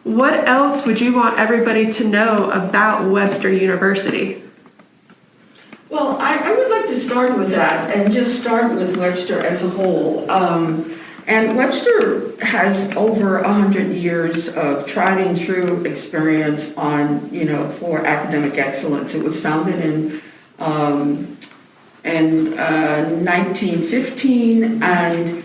what else would you want everybody to know about Webster University? Well, I would like to start with that and just start with Webster as a whole. And Webster has over 100 years of tried and true experience on, for academic excellence. It was founded in 1915, and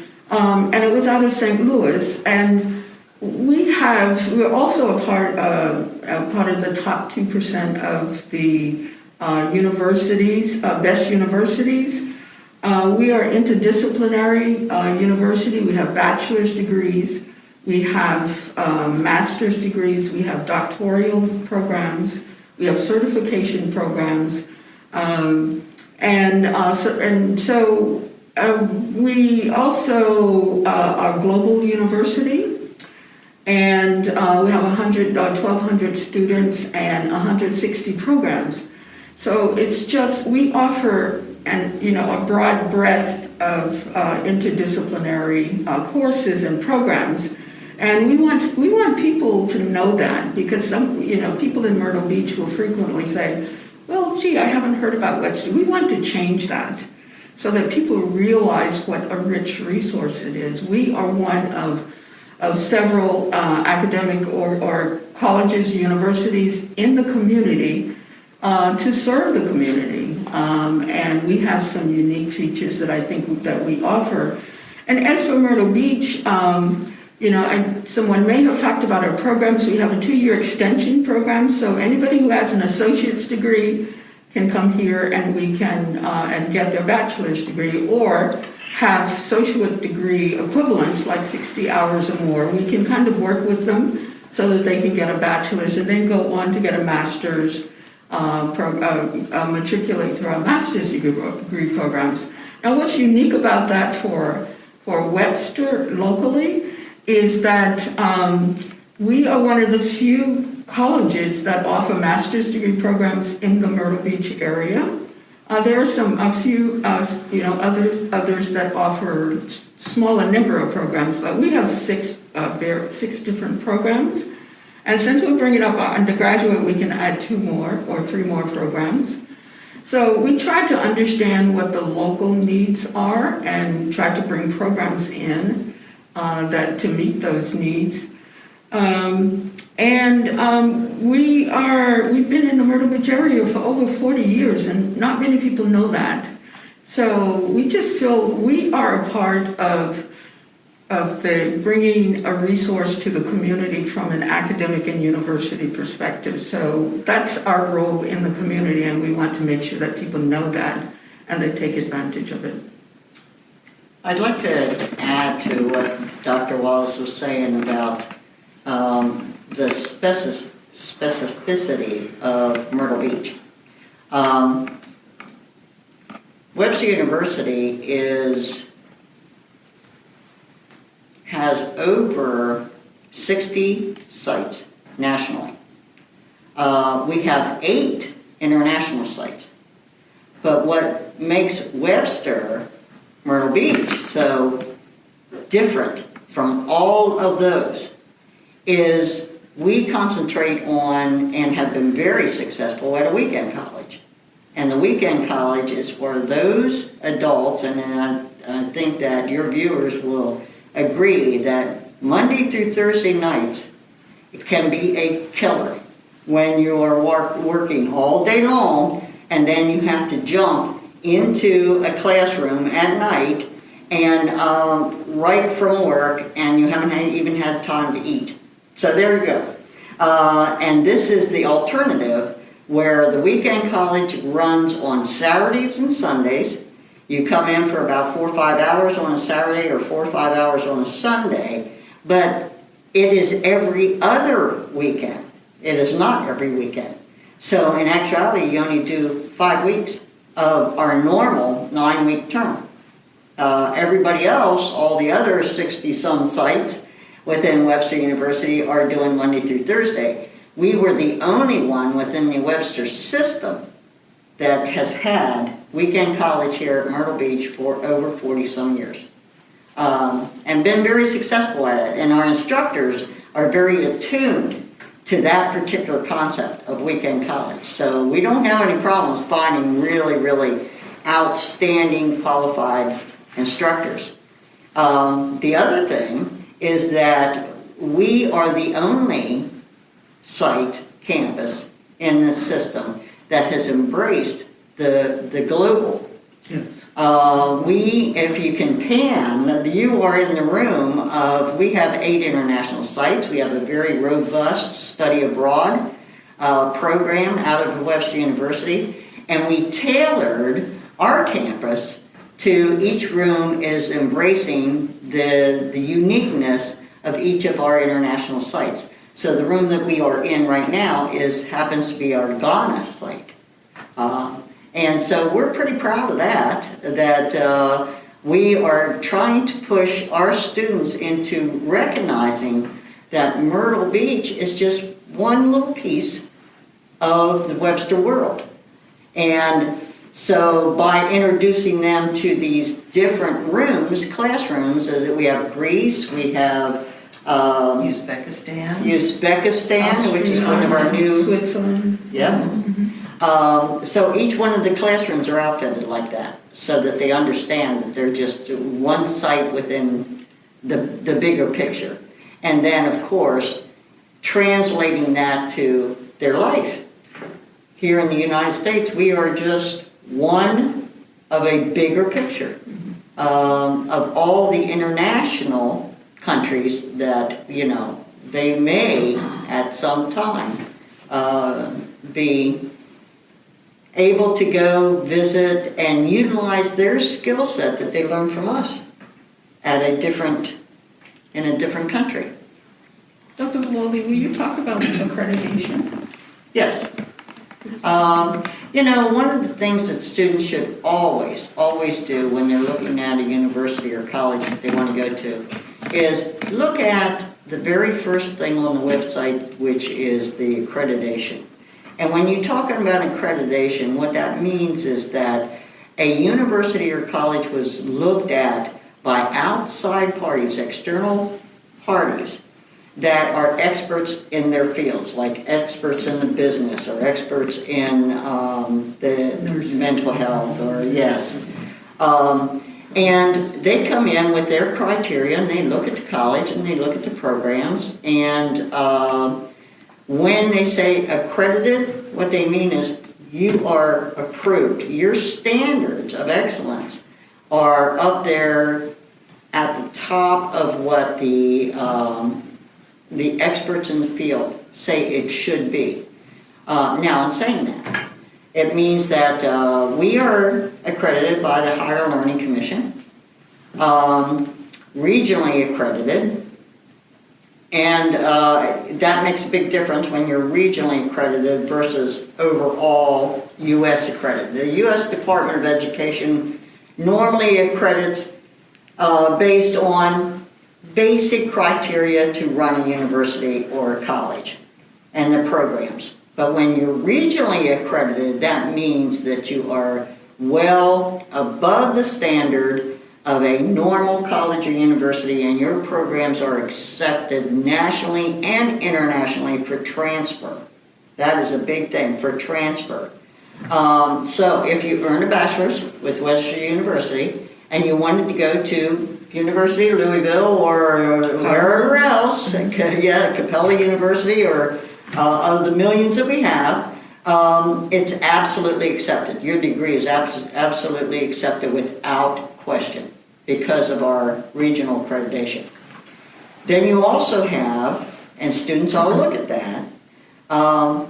it was out of St. Louis. And we're also a part of the top 2% of the universities, best universities. We are interdisciplinary university. We have bachelor's degrees, we have master's degrees, we have doctoral programs, we have certification programs, so we also are a global university. And we have 1,200 students and 160 programs. So it's just, we offer a broad breadth of interdisciplinary courses and programs. And we want people to know that, because some, people in Myrtle Beach will frequently say, well, gee, I haven't heard about Webster. We want to change that so that people realize what a rich resource it is. We are one of several academic or colleges, universities in the community to serve the community. And we have some unique features that I think that we offer. And as for Myrtle Beach, someone may have talked about our programs. We have a 2-year extension program, so anybody who has an associate's degree can come here and we can and get their bachelor's degree, or have associate degree equivalents, like 60 hours or more. We can kind of work with them so that they can get a bachelor's and then go on to get a master's, matriculate through our master's degree programs. Now, what's unique about that for Webster locally is that we are one of the few colleges that offer master's degree programs in the Myrtle Beach area. There are a few others that offer smaller number of programs, but we have six different programs. And since we're bringing up our undergraduate, we can add 2 more or 3 more programs. So we try to understand what the local needs are and try to bring programs in that to meet those needs. We've been in the Myrtle Beach area for over 40 years, and not many people know that. So we just feel we are a part of the bringing a resource to the community from an academic and university perspective. So that's our role in the community, and we want to make sure that people know that and they take advantage of it. I'd like to add to what Dr. Wallace was saying about the specificity of Myrtle Beach. Webster University has over 60 sites nationally. We have 8 international sites. But what makes Webster Myrtle Beach so different from all of those is we concentrate on and have been very successful at a weekend college. And the weekend college is for those adults, and I think that your viewers will agree that Monday through Thursday nights, it can be a killer when you are working all day long and then you have to jump into a classroom at night and right from work, and you haven't even had time to eat. So there you go. And this is the alternative, where the weekend college runs on Saturdays and Sundays. You come in for about 4 or 5 hours on a Saturday or 4 or 5 hours on a Sunday, but it is every other weekend. It is not every weekend. So in actuality, you only do 5 weeks of our normal 9-week term. Everybody else, all the other 60-some sites within Webster University are doing Monday through Thursday. We were the only one within the Webster system that has had weekend college here at Myrtle Beach for over 40-some years. And been very successful at it. And our instructors are very attuned to that particular concept of weekend college. So we don't have any problems finding really, really outstanding qualified instructors. The other thing is that we are the only campus in the system that has embraced the global. Yes. If you can pan, you are in the room of, we have 8 international sites. We have a very robust study abroad program out of Webster University, and we tailored our campus to each room is embracing the uniqueness of each of our international sites. So the room that we are in right now happens to be our Ghana site. And so we're pretty proud of that we are trying to push our students into recognizing that Myrtle Beach is just one little piece of the Webster world. And so by introducing them to these different rooms, classrooms, we have Greece, we have Uzbekistan, which is one of our new... Switzerland. Yep. So each one of the classrooms are outfitted like that, so that they understand that they're just one site within the bigger picture. And then, of course, translating that to their life. Here in the United States, we are just one of a bigger picture of all the international countries that, they may at some time be able to go visit and utilize their skill set that they learned from us in a different country. Dr. Wally, will you talk about accreditation? Yes. One of the things that students should always do when they're looking at a university or college that they want to go to is look at the very first thing on the website, which is the accreditation. And when you're talking about accreditation, what that means is that a university or college was looked at by outside parties, external parties, that are experts in their fields, like experts in the business or experts in the mental health and they come in with their criteria and they look at the college and they look at the programs, and when they say accredited, what they mean is you are approved. Your standards of excellence are up there at the top of what the experts in the field say it should be. Now, in saying that, it means that we are accredited by the Higher Learning Commission, regionally accredited, and that makes a big difference when you're regionally accredited versus overall U.S. accredited. The U.S. Department of Education normally accredits based on basic criteria to run a university or a college and the programs. But when you're regionally accredited, that means that you are well above the standard of a normal college or university, and your programs are accepted nationally and internationally for transfer. That is a big thing, for transfer. So if you earned a bachelor's with Webster University and you wanted to go to University of Louisville or wherever else, Capella University or of the millions that we have, it's absolutely accepted. Your degree is absolutely accepted without question because of our regional accreditation. Then you also have, and students all look at that,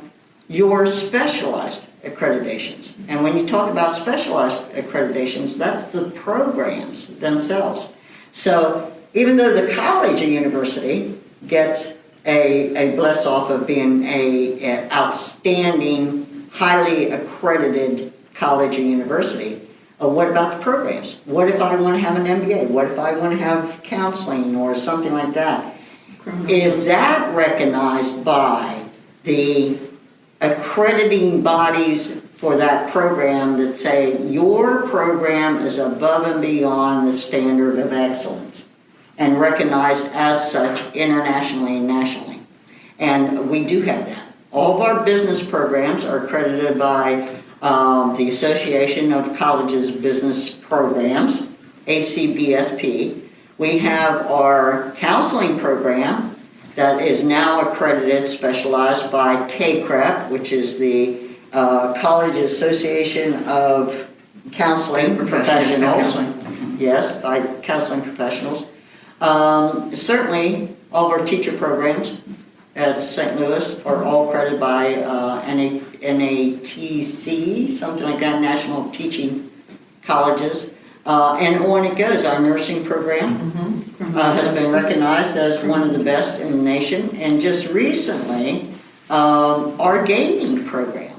your specialized accreditations. And when you talk about specialized accreditations, that's the programs themselves. So even though the college or university gets a bless off of being an outstanding, highly accredited college or university, what about the programs? What if I want to have an MBA? What if I want to have counseling or something like that? Is that recognized by the accrediting bodies for that program that say your program is above and beyond the standard of excellence? and recognized as such internationally and nationally. And we do have that. All of our business programs are accredited by the Association of Colleges Business Programs, ACBSP. We have our counseling program that is now accredited, specialized by CACREP, which is the College Association of Counseling Professionals. Yes, by counseling professionals. Certainly, all of our teacher programs at St. Louis are all accredited by NATC, something like that, National Teaching Colleges. And on it goes. Our nursing program has been recognized as one of the best in the nation. And just recently, our gaming program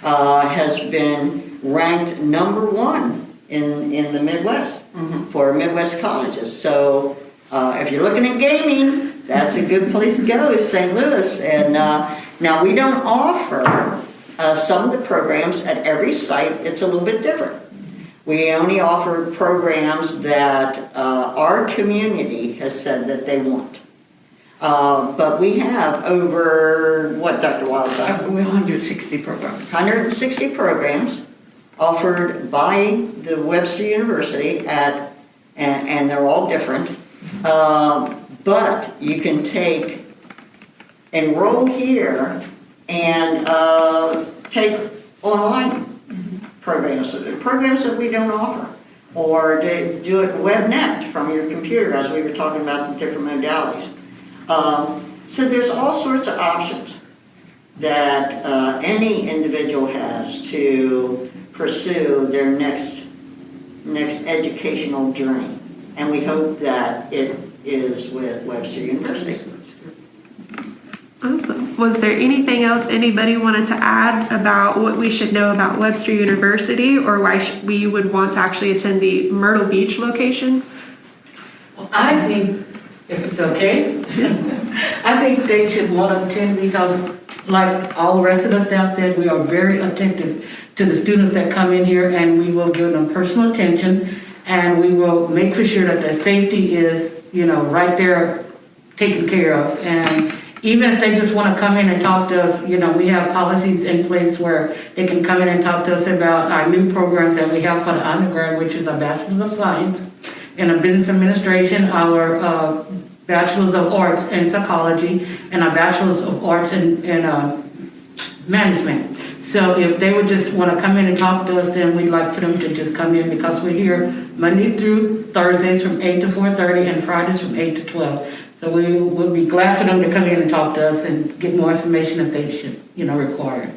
has been ranked #1 in the Midwest for Midwest colleges. So if you're looking at gaming, that's a good place to go, is St. Louis. And now we don't offer some of the programs at every site. It's a little bit different. We only offer programs that our community has said that they want. But we have over, what, Dr. Wildside? We're 160 programs. 160 programs offered by the Webster University and they're all different. But you can enroll here and take online programs that we don't offer, or to do it WebNet from your computer, as we were talking about the different modalities. So there's all sorts of options that any individual has to pursue their next educational journey, and we hope that it is with Webster University. Awesome. Was there anything else anybody wanted to add about what we should know about Webster University, or why we would want to actually attend the Myrtle Beach location? Well, I think, if it's okay, I think they should want to attend because, like all the rest of the staff said, we are very attentive to the students that come in here, and we will give them personal attention, and we will make for sure that their safety is, right there taken care of. And even if they just want to come in and talk to us, we have policies in place where they can come in and talk to us about our new programs that we have for the undergrad, which is our Bachelor's of Science in Business Administration, our Bachelor's of Arts in Psychology, and our Bachelor's of Arts in Management. So if they would just want to come in and talk to us, then we'd like for them to just come in, because we're here Monday through Thursdays from 8 to 4:30 and Fridays from 8 to 12. So we would be glad for them to come in and talk to us and get more information if they should, require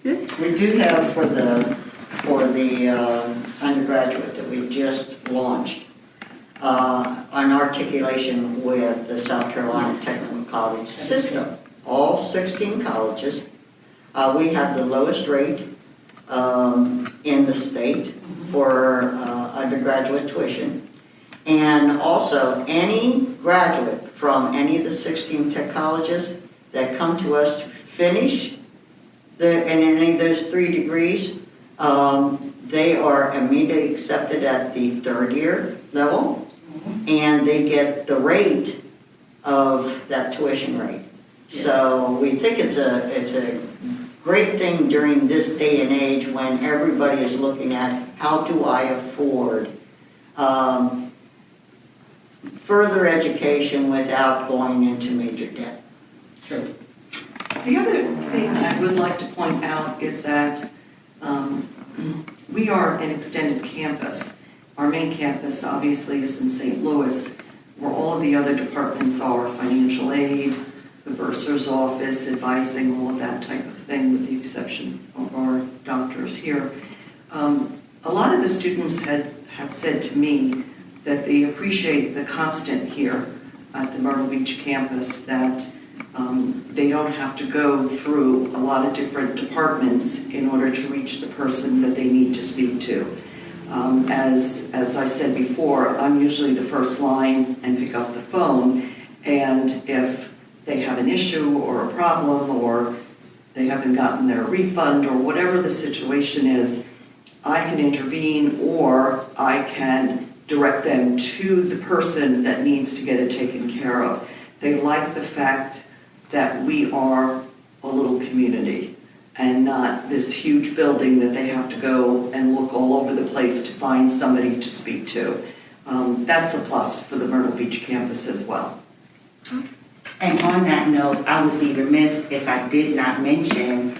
it. We do have for the undergraduate that we just launched an articulation with the South Carolina Technical College system. All 16 colleges. We have the lowest rate in the state for undergraduate tuition. And also, any graduate from any of the 16 tech colleges that come to us to finish in any of those 3 degrees, they are immediately accepted at the 3rd year level, and they get the rate of that tuition rate. So we think it's a great thing during this day and age when everybody is looking at how do I afford further education without going into major debt. Sure. The other thing I would like to point out is that we are an extended campus. Our main campus obviously is in St. Louis, where all of the other departments are: financial aid, the bursar's office, advising, all of that type of thing, with the exception of our doctors here. A lot of the students have said to me that they appreciate the constant here at the Myrtle Beach campus, that they don't have to go through a lot of different departments in order to reach the person that they need to speak to. As I said before, I'm usually the first line and pick up the phone, and if they have an issue or a problem, or they haven't gotten their refund, or whatever the situation is, I can intervene, or I can direct them to the person that needs to get it taken care of. They like the fact that we are a little community and not this huge building that they have to go and look all over the place to find somebody to speak to. That's a plus for the Myrtle Beach campus as well. And on that note, I would be remiss if I did not mention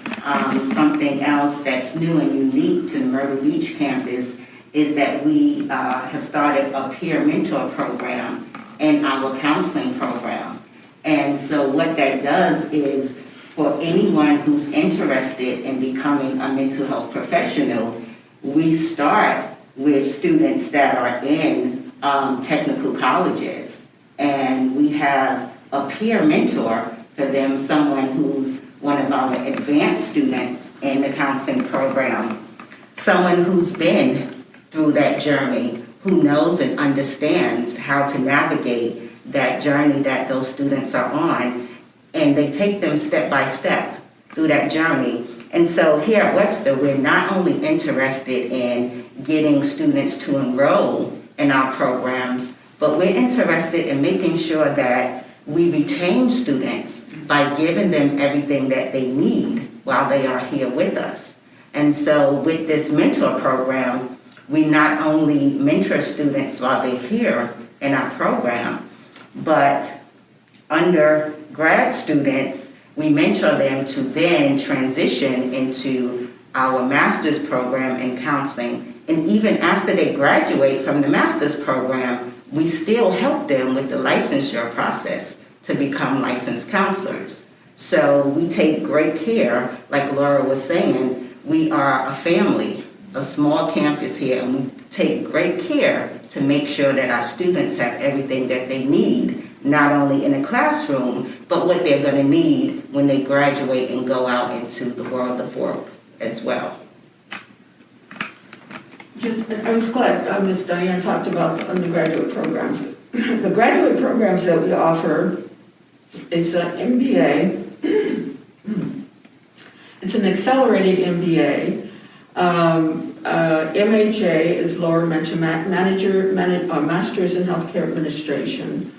something else that's new and unique to the Myrtle Beach campus is that we have started a peer mentor program in our counseling program. And so what that does is for anyone who's interested in becoming a mental health professional, we start with students that are in technical colleges. And we have a peer mentor for them, someone who's one of our advanced students in the counseling program, someone who's been through that journey, who knows and understands how to navigate that journey that those students are on, and they take them step by step through that journey. And so here at Webster, we're not only interested in getting students to enroll in our programs, but we're interested in making sure that we retain students by giving them everything that they need while they are here with us. And so with this mentor program, we not only mentor students while they're here in our program, but undergrad students, we mentor them to then transition into our master's program in counseling. And even after they graduate from the master's program, we still help them with the licensure process to become licensed counselors. So we take great care, like Laura was saying, we are a family, a small campus here, and we take great care to make sure that our students have everything that they need, not only in the classroom, but what they're going to need when they graduate and go out into the world of work as well. I was glad Ms. Diane talked about the undergraduate programs. The graduate programs that we offer is an MBA. It's an accelerated MBA. MHA, as Laura mentioned, Masters in Healthcare Administration.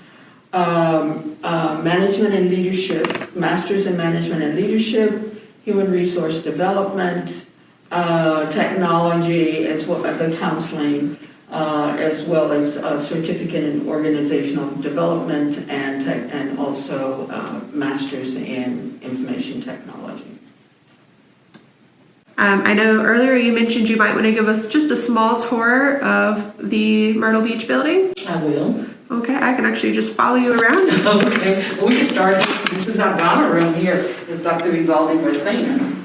Management and Leadership, Masters in Management and Leadership, Human Resource Development, Technology, as well as the counseling, as well as a certificate in organizational development and also Masters in Information Technology. I know earlier you mentioned you might want to give us just a small tour of the Myrtle Beach building. I will. Okay, I can actually just follow you around. Okay, well, we can start. This is our Ghana room here, as Dr. Vivaldi was saying.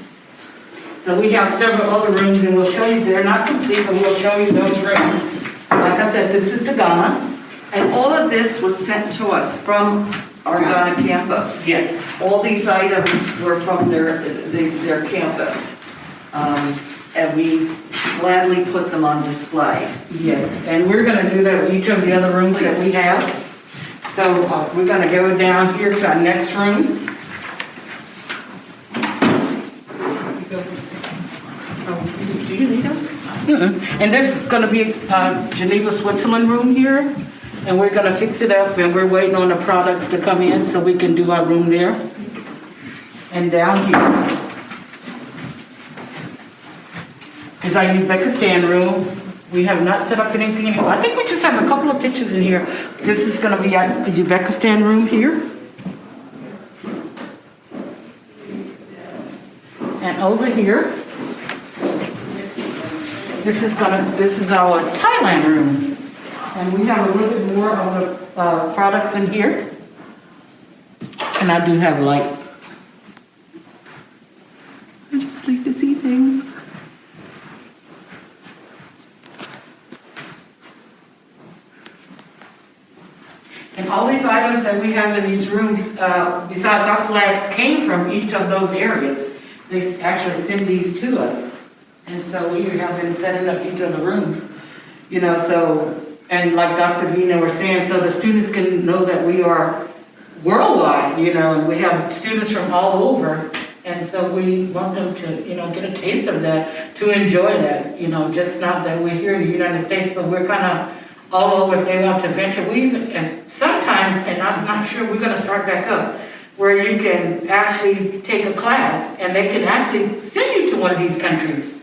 So we have several other rooms, and we'll show you, they're not complete, but we'll show you those rooms. Like I said, this is the Ghana. And all of this was sent to us from our Ghana campus. Yes. All these items were from their campus. And we gladly put them on display. Yes, and we're going to do that with each of the other rooms that we have. So we're going to go down here to our next room. Do you need us? And this is going to be Geneva, Switzerland room here. And we're going to fix it up, and we're waiting on the products to come in so we can do our room there. And down here is our Uzbekistan room. We have not set up anything in here. I think we just have a couple of pictures in here. This is going to be our Uzbekistan room here. And over here, this is our Thailand room. And we have a little bit more of the products in here. And I do have light. I just like to see things. And all these items that we have in these rooms, besides our flags came from each of those areas. They actually send these to us. And so we have been setting up each of the rooms, you know, so, and like Dr. Vina was saying, so the students can know that we are worldwide, you know, and we have students from all over. And so we want them to, you know, get a taste of that, to enjoy that, you know, just not that we're here in the United States, but we're kind of all over if they want to venture. We even, and sometimes, and I'm not sure, we're gonna start back up, where you can actually take a class and they can actually send you to one of these countries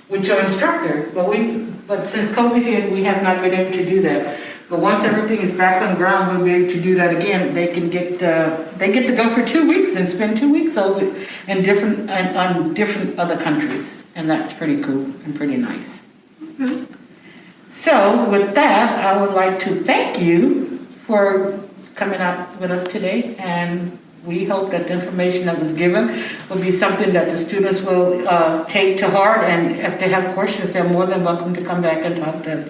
with your instructor. But since COVID hit, we have not been able to do that. But once everything is back on the ground, we'll be able to do that again. They get to go for 2 weeks and spend 2 weeks over in different other countries, and that's pretty cool and pretty nice. So with that, I would like to thank you for coming out with us today, and we hope that the information that was given will be something that the students will take to heart, and if they have questions, they're more than welcome to come back and talk to us.